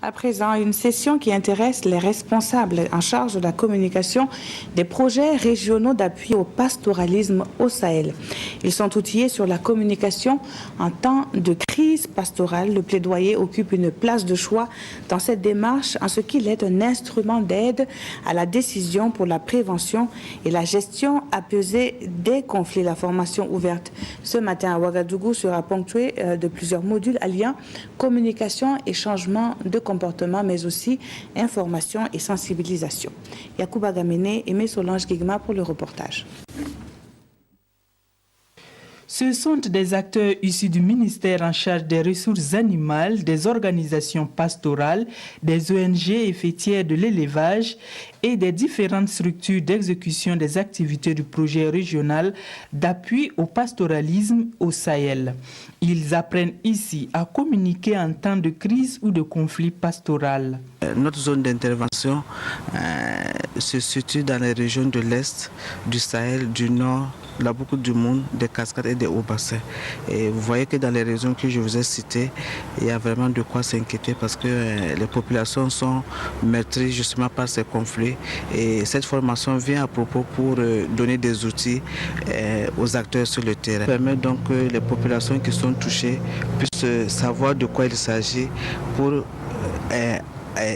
À présent, une session qui intéresse les responsables en charge de la communication des projets régionaux d'appui au pastoralisme au Sahel. Ils sont outillés sur la communication en temps de crise pastorale. Le plaidoyer occupe une place de choix dans cette démarche en ce qu'il est un instrument d'aide à la décision pour la prévention et la gestion apaisée des conflits. La formation ouverte ce matin à Ouagadougou sera ponctuée de plusieurs modules alliant communication et changement de comportement, mais aussi information et sensibilisation. Yacouba Gamene et Solange Guigma pour le reportage. Ce sont des acteurs issus du ministère en charge des ressources animales, des organisations pastorales, des ONG et fêtières de l'élevage et des différentes structures d'exécution des activités du projet régional d'appui au pastoralisme au Sahel. Ils apprennent ici à communiquer en temps de crise ou de conflit pastoral. Notre zone d'intervention se situe dans les régions de l'Est, du Sahel, du Nord. Il y a beaucoup de monde, des cascades et des hauts bassins. Et vous voyez que dans les régions que je vous ai citées, il y a vraiment de quoi s'inquiéter parce que les populations sont meurtries justement par ces conflits. Et cette formation vient à propos pour donner des outils aux acteurs sur le terrain. Ça permet donc que les populations qui sont touchées puissent savoir de quoi il s'agit pour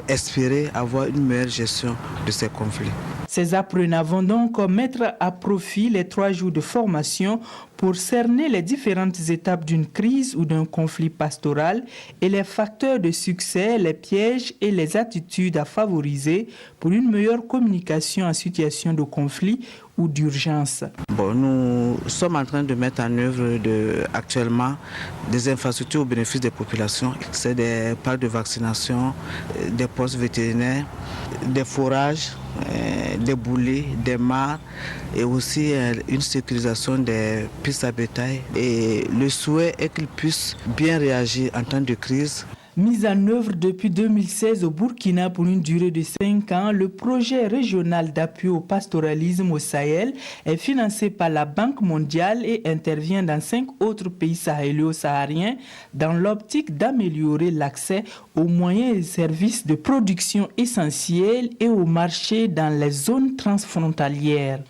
espérer avoir une meilleure gestion de ces conflits. Ces apprenants vont donc mettre à profit les 3 jours de formation pour cerner les différentes étapes d'une crise ou d'un conflit pastoral et les facteurs de succès, les pièges et les attitudes à favoriser pour une meilleure communication en situation de conflit ou d'urgence. Nous sommes en train de mettre en œuvre actuellement des infrastructures au bénéfice des populations. C'est des parcs de vaccination, des postes vétérinaires, des forages, des boulets, des mares et aussi une sécurisation des pistes à bétail. Et le souhait est qu'ils puissent bien réagir en temps de crise. Mis en œuvre depuis 2016 au Burkina pour une durée de 5 ans, le projet régional d'appui au pastoralisme au Sahel est financé par la Banque mondiale et intervient dans 5 autres pays sahélo-sahariens dans l'optique d'améliorer l'accès aux moyens et services de production essentiels et aux marchés dans les zones transfrontalières.